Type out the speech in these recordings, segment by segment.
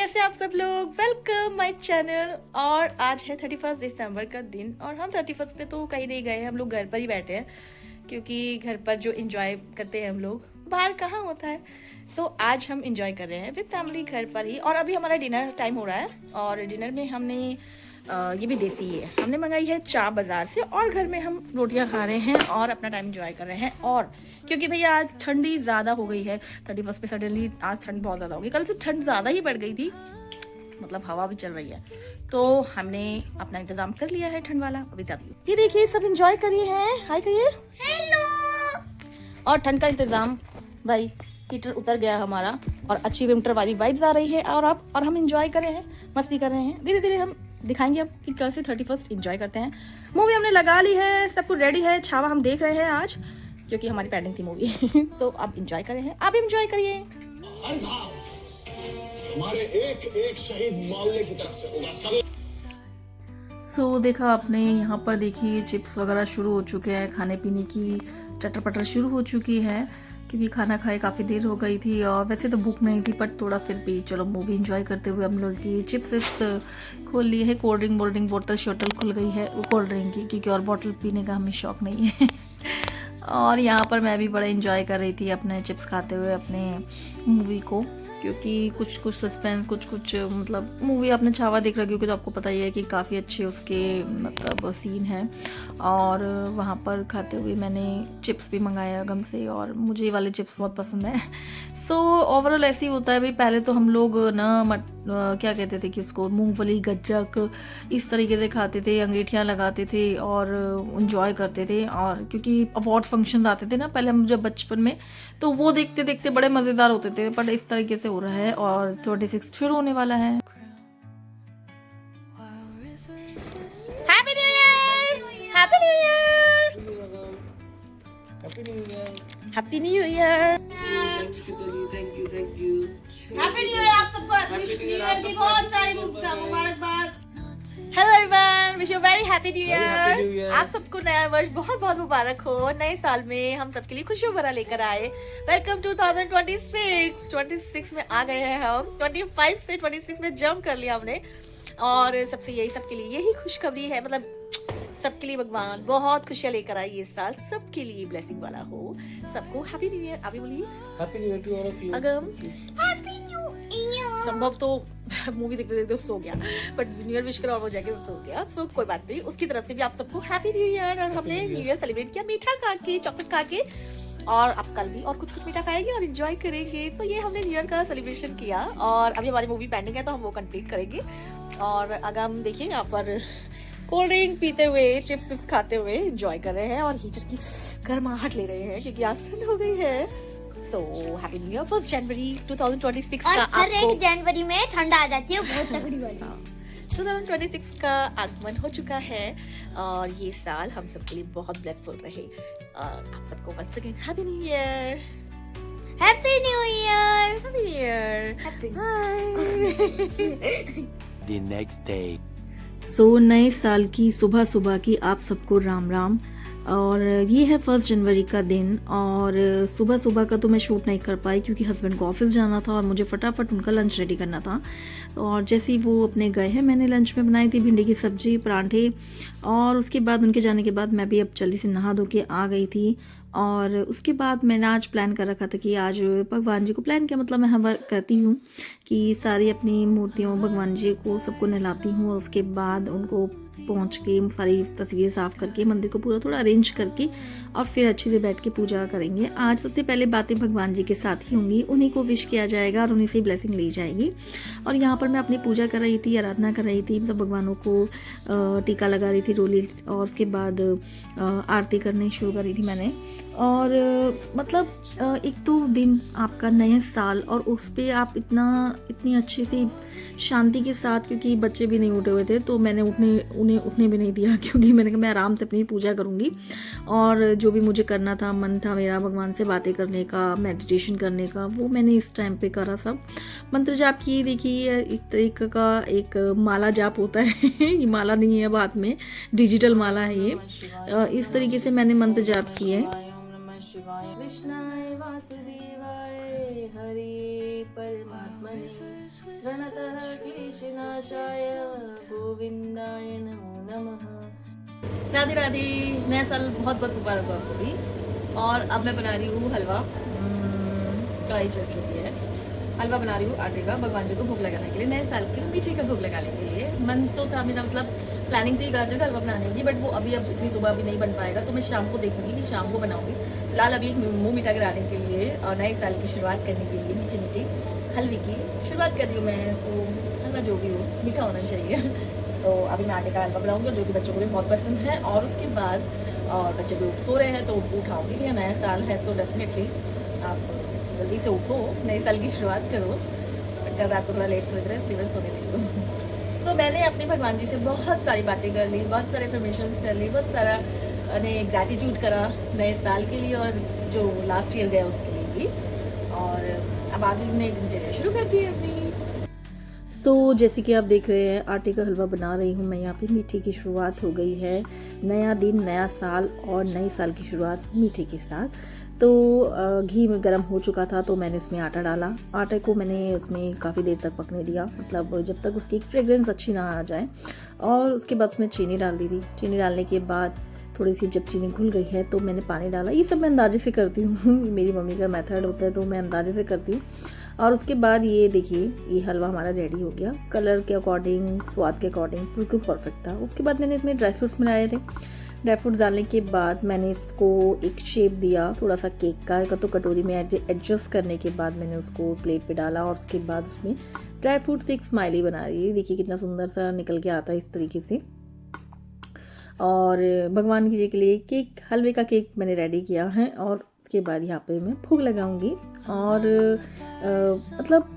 कैसे आप सब लोग, वेलकम माय चैनल। और आज है 31 दिसंबर का दिन और हम 31 पे तो कहीं नहीं गए, हम लोग घर पर ही बैठे हैं क्योंकि घर पर जो एंजॉय करते हैं हम लोग बाहर कहाँ होता है। सो आज हम एंजॉय कर रहे हैं विद फैमिली घर पर ही। और अभी हमारा डिनर टाइम हो रहा है और डिनर में हमने ये भी देसी है, हमने मंगाई है चाप बाज़ार से और घर में हम रोटियां खा रहे हैं और अपना टाइम एंजॉय कर रहे हैं। और क्योंकि भैया आज ठंडी ज़्यादा हो गई है 31 पे, सडनली आज ठंड बहुत ज़्यादा हो गई, कल से ठंड ज़्यादा ही बढ़ गई थी, मतलब हवा भी चल रही है, तो हमने अपना इंतज़ाम कर लिया है ठंड वाला। अभी तक ये देखिए सब एंजॉय करिए हैं, हाय करिए हेलो। और ठंड का इंतज़ाम भाई, हीटर उतर गया हमारा और अच्छी विंटर वाली वाइब्स आ रही है और हम एंजॉय कर रहे हैं, मस्ती कर रहे हैं। धीरे धीरे हम दिखाएंगे अब कि कैसे 31 एंजॉय करते हैं। मूवी हमने लगा ली है, सब कुछ रेडी है, छावा हम देख रहे हैं आज क्योंकि हमारी पेंडिंग थी मूवी। तो अब एंजॉय कर रहे हैं, आप एंजॉय करिए। हमारे एक एक शहीद मोहल्ले की तरफ से होगा सब। सो देखा आपने, यहाँ पर देखिए चिप्स वगैरह शुरू हो चुके हैं, खाने पीने की चटर पटर शुरू हो चुकी है क्योंकि खाना खाए काफ़ी देर हो गई थी और वैसे तो भूख नहीं थी बट थोड़ा फिर भी चलो मूवी एंजॉय करते हुए हम लोग की चिप्स विप्स खोल लिए है। कोल्ड ड्रिंक बोतल शॉटल खुल गई है वो कोल्ड ड्रिंक की, क्योंकि और बॉटल पीने का हमें शौक नहीं है। और यहाँ पर मैं भी बड़ा एंजॉय कर रही थी अपने चिप्स खाते हुए अपने मूवी को, क्योंकि कुछ सस्पेंस कुछ मतलब मूवी आपने छावा देख रखी होगी तो आपको पता ही है कि काफ़ी अच्छे उसके मतलब सीन हैं। और वहाँ पर खाते हुए मैंने चिप्स भी मंगाया गम से और मुझे ये वाले चिप्स बहुत पसंद है। सो ओवरऑल ऐसे ही होता है भाई, पहले तो हम लोग ना क्या कहते थे कि उसको मूंगफली गज्जक इस तरीके से खाते थे, अंगीठियाँ लगाते थे और इंजॉय करते थे। और क्योंकि अवार्ड फंक्शन आते थे ना पहले हम जब बचपन में, तो वो देखते देखते बड़े मज़ेदार होते थे। बट इस तरीके से हो रहा है और 26 शुरू होने वाला है। Happy new year, happy new year, happy new year, happy new year, thank you. Happy new year. आप सबको हैप्पी न्यू ईयर की बहुत सारी मुबारकबाद। Hello everyone, wish you very happy new year. आप सबको नया वर्ष बहुत बहुत मुबारक हो। नए साल में हम सबके लिए खुशियों भरा लेकर आए। वेलकम 2026। 26 में आ गए हैं हम, 25 से 26 में जंप कर लिया हमने। और सबसे यही सबके लिए यही खुशखबरी है, मतलब सबके लिए भगवान बहुत खुशियाँ लेकर आए ये साल, सबके लिए ब्लेसिंग वाला हो। सबको हैप्पी न्यू ईयर। अभी बोलिए happy new year to all of you. Agam happy new year. Sambhav तो मूवी देखते देखते सो गया, बट न्यू ईयर विश करा और वो जाके सो गया। सो कोई बात नहीं, उसकी तरफ से भी आप सबको हैप्पी न्यू ईयर। और हमने न्यू ईयर सेलिब्रेट किया मीठा खा के, चॉकलेट खा के, और अब कल भी और कुछ मीठा खाएंगे और एंजॉय करेंगे। तो ये हमने न्यू ईयर का सेलिब्रेशन किया और अभी हमारी मूवी पेंडिंग है तो हम वो कंप्लीट करेंगे। और अगर हम देखिए यहाँ पर कोल्ड ड्रिंक पीते हुए चिप्स खाते हुए एंजॉय कर रहे हैं और हीटर की गर्माहट ले रहे हैं क्योंकि आज ठंड हो गई है। So happy new year. 1 जनवरी 2026 का और हर एक जनवरी में ठंड आ जाती है बहुत तगड़ी वाली। 2026 का आगमन हो चुका है और ये साल हम सबके लिए बहुत ब्लेसफुल रहे। आप सबको once again happy new year, happy new year, happy new year, happy bye. The next day. So नए साल की सुबह सुबह की आप सबको राम राम। और ये है 1 जनवरी का दिन और सुबह सुबह का तो मैं शूट नहीं कर पाई क्योंकि हस्बैंड को ऑफिस जाना था और मुझे फटाफट उनका लंच रेडी करना था। और जैसे ही वो अपने गए हैं मैंने लंच में बनाई थी भिंडी की सब्जी, पराठे, और उसके बाद उनके जाने के बाद मैं भी अब जल्दी से नहा धो के आ गई थी। और उसके बाद मैंने आज प्लान कर रखा था कि आज भगवान जी को प्लान किया, मतलब मैं हर करती हूँ कि सारी अपनी मूर्तियों भगवान जी को सबको नहलाती हूँ और उसके बाद उनको पहुँच के सारी तस्वीरें साफ़ करके मंदिर को पूरा थोड़ा अरेंज करके और फिर अच्छे से बैठ के पूजा करेंगे। आज सबसे पहले बातें भगवान जी के साथ ही होंगी, उन्हीं को विश किया जाएगा और उन्हीं से ब्लेसिंग ली जाएगी। और यहाँ पर मैं अपनी पूजा कर रही थी, आराधना कर रही थी, मतलब भगवानों को टीका लगा रही थी रोली, और उसके बाद आरती करनी शुरू करी थी मैंने। और मतलब एक तो दिन आपका नया साल और उस पर आप इतनी अच्छी सी शांति के साथ, क्योंकि बच्चे भी नहीं उठे हुए थे तो मैंने उन्हें उठने भी नहीं दिया क्योंकि मैंने कहा मैं आराम से अपनी पूजा करूँगी। और जो भी मुझे करना था, मन था मेरा भगवान से बातें करने का, मेडिटेशन करने का, वो मैंने इस टाइम पे करा। सब मंत्र जाप की, देखिए एक तरीके का एक माला जाप होता है। ये माला नहीं है अब हाथ में, डिजिटल माला है ये। इस तरीके से मैंने मंत्र जाप किए। कृष्णाय वासुदेवाय हरे परमात्मने प्रणतः क्लेशनाशाय गोविंदाय नमो नमः। राधे राधे, नया साल बहुत बहुत मुबारक हो आपको भी। और अब मैं बना रही हूँ हलवा। कढ़ाई चल चुकी है, हलवा बना रही हूँ आटे का, भगवान जी को भोग लगाने के लिए, नए साल के मीठे का भोग लगाने के लिए। मन तो था मेरा, मतलब प्लानिंग थी गाजर का हलवा बनाने की, बट वो अब इतनी सुबह अभी नहीं बन पाएगा, तो मैं शाम को देखूंगी कि शाम को बनाऊंगी। फिलहाल अभी एक मुँह मीठा कराने के लिए और नए साल की शुरुआत करने के लिए मीठी मीठी हलवे की शुरुआत कर रही हूँ मैं। तो हलवा जो भी हो मीठा होना चाहिए। तो अभी मैं आटे का हलवा बनाऊंगी, जो कि बच्चों को भी बहुत पसंद है। और उसके बाद और बच्चे भी सो रहे हैं तो उनको उठाऊंगी भैया, नया साल है तो डेफिनेटली आप जल्दी से उठो, नए साल की शुरुआत करो। कल रात को थोड़ा लेट सोच रहे हैं, सोने देती। तो मैंने अपने भगवान जी से बहुत सारी बातें कर ली, बहुत सारे अफर्मेशंस कर ली, बहुत सारा ग्रैटिट्यूड करा नए साल के लिए और जो लास्ट ईयर गया उसके लिए भी। और अब आगे नई दिनचर्या शुरू कर दी है अपनी। सो जैसे कि आप देख रहे हैं आटे का हलवा बना रही हूँ मैं यहाँ पे। मीठे की शुरुआत हो गई है, नया दिन नया साल और नए साल की शुरुआत मीठे के साथ। तो घी में गर्म हो चुका था तो मैंने इसमें आटा डाला। आटे को मैंने इसमें काफ़ी देर तक पकने दिया, मतलब जब तक उसकी एक फ्रेग्रेंस अच्छी ना आ जाए। और उसके बाद उसमें चीनी डाल दी थी। चीनी डालने के बाद थोड़ी सी जब चीनी घुल गई है तो मैंने पानी डाला। ये सब मैं अंदाजे से करती हूँ, मेरी मम्मी का मेथड होता है तो मैं अंदाजे से करती हूँ। और उसके बाद ये देखिए, ये हलवा हमारा रेडी हो गया। कलर के अकॉर्डिंग, स्वाद के अकॉर्डिंग बिल्कुल परफेक्ट था। उसके बाद मैंने इसमें ड्राई फ्रूट्स मिलाए थे। ड्राई फ्रूट्स डालने के बाद मैंने इसको एक शेप दिया थोड़ा सा केक का, तो कटोरी में एडजस्ट करने के बाद मैंने उसको प्लेट पे डाला। और उसके बाद उसमें ड्राई फ्रूट से एक स्माइली बना रही है। देखिए कितना सुंदर सा निकल के आता है इस तरीके से। और भगवान जी के लिए केक, हलवे का केक मैंने रेडी किया है। और उसके बाद यहाँ पे मैं भोग लगाऊंगी। और मतलब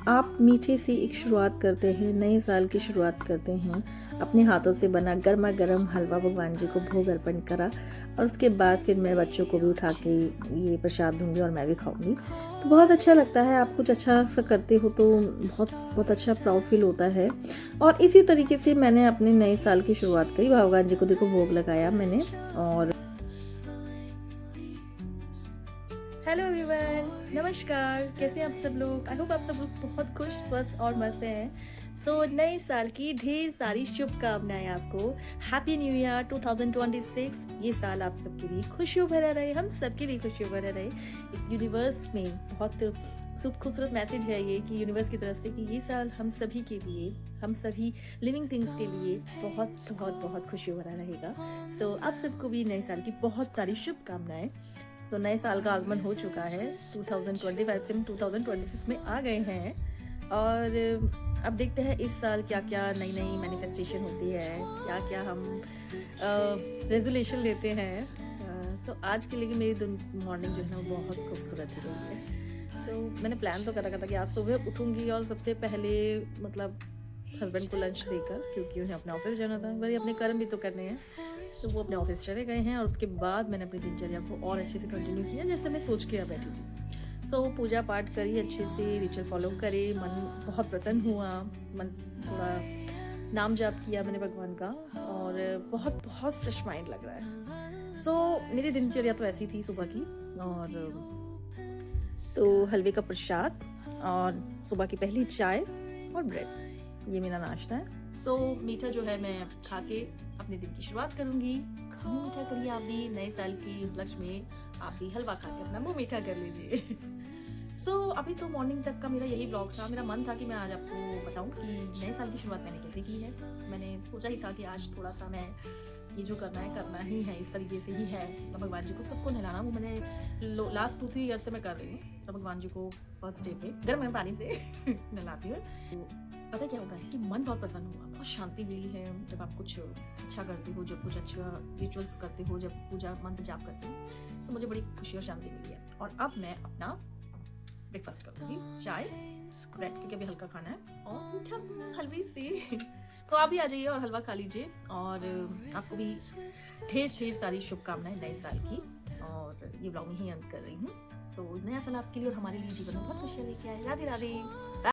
आप मीठे से एक शुरुआत करते हैं, नए साल की शुरुआत करते हैं। अपने हाथों से बना गर्मा गर्म हलवा भगवान जी को भोग अर्पण करा। और उसके बाद फिर मैं बच्चों को भी उठा के ये प्रसाद दूंगी और मैं भी खाऊंगी। तो बहुत अच्छा लगता है, आप कुछ अच्छा सा करते हो तो बहुत बहुत अच्छा प्राउड फील होता है। और इसी तरीके से मैंने अपने नए साल की शुरुआत करी। भगवान जी को देखो भोग लगाया मैंने। और हेलो एवरीवन, नमस्कार, कैसे हैं आप सब लोग? आई होप आप सब लोग बहुत खुश, स्वस्थ और मस्त हैं। सो नए साल की ढेर सारी शुभकामनाएं आपको। Happy new year 2026। ये साल आप सबके लिए खुशियों भरा रहे, हम सबके लिए खुशियों भरा रहे। एक यूनिवर्स में बहुत खूबसूरत मैसेज है ये कि यूनिवर्स की तरफ से कि ये साल हम सभी के लिए, हम सभी लिविंग थिंग्स के लिए बहुत बहुत बहुत खुशियों भरा रहेगा। सो आप सबको भी नए साल की बहुत सारी शुभकामनाएं। तो नए साल का आगमन हो चुका है, 2025 से हम 2026 में आ गए हैं। और अब देखते हैं इस साल क्या क्या नई नई मैनिफेस्टेशन होती है, क्या क्या हम रेजोल्यूशन लेते हैं। तो आज के लिए मेरी मॉर्निंग जो है ना वो बहुत खूबसूरत हो रही है। तो मैंने प्लान तो करा था कि आज सुबह उठूँगी और सबसे पहले मतलब हस्बैंड को लंच देकर, क्योंकि उन्हें अपने ऑफिस जाना था, वही अपने कर्म भी तो करने हैं। तो वो अपने ऑफिस चले गए हैं। और उसके बाद मैंने अपनी दिनचर्या को और अच्छे से कंटिन्यू किया जैसे मैं सोच के बैठी थी। सो पूजा पाठ करी, अच्छे से रिचुअल फॉलो करे, मन बहुत प्रसन्न हुआ, मन थोड़ा नाम जाप किया मैंने भगवान का, और बहुत बहुत फ्रेश माइंड लग रहा है। सो मेरी दिनचर्या तो ऐसी थी सुबह की। और तो हलवे का प्रसाद और सुबह की पहली चाय और ब्रेड, ये मेरा नाश्ता है। तो मीठा जो है मैं खा के अपने दिन की शुरुआत करूंगी। मुँह मीठा करिए आप भी, नए साल की उपलक्ष्य में आप भी हलवा खा के अपना मुँह मीठा कर लीजिए। सो अभी तो मॉर्निंग तक का मेरा यही ब्लॉग था। मेरा मन था कि मैं आज आपको बताऊं कि नए साल की शुरुआत मैंने कैसे की है। मैंने सोचा ही था कि आज थोड़ा सा मैं ये जो करना ही है, इस तरीके से ही है। तो भगवान जी को सबको नहलाना, वो मैंने लास्ट 2-3 ईयर से मैं कर रही हूँ। तो भगवान जी को फर्स्ट डे पे गर्म पानी से नहलाती हूँ। तो पता क्या होता है कि मन बहुत प्रसन्न हुआ, बहुत शांति मिली है जब आप कुछ अच्छा करते हो, जब कुछ अच्छा रिचुअल्स करते हो, जब पूजा मंत्र जाप करते हो, तो मुझे बड़ी खुशी और शांति मिली है। और अब मैं अपना ब्रेकफास्ट करूँगी, चाय ब्रेड, क्योंकि अभी हल्का खाना है, और मीठा हलवे से। तो आप भी आ जाइए और हलवा खा लीजिए। और आपको भी ढेर सारी शुभकामनाएं नए साल की। और ये ब्लॉग में ही अंत कर रही हूँ। तो नया साल आपके लिए और हमारे लिए जीवन में बहुत खुशियाँ लेके आए। राधे राधे।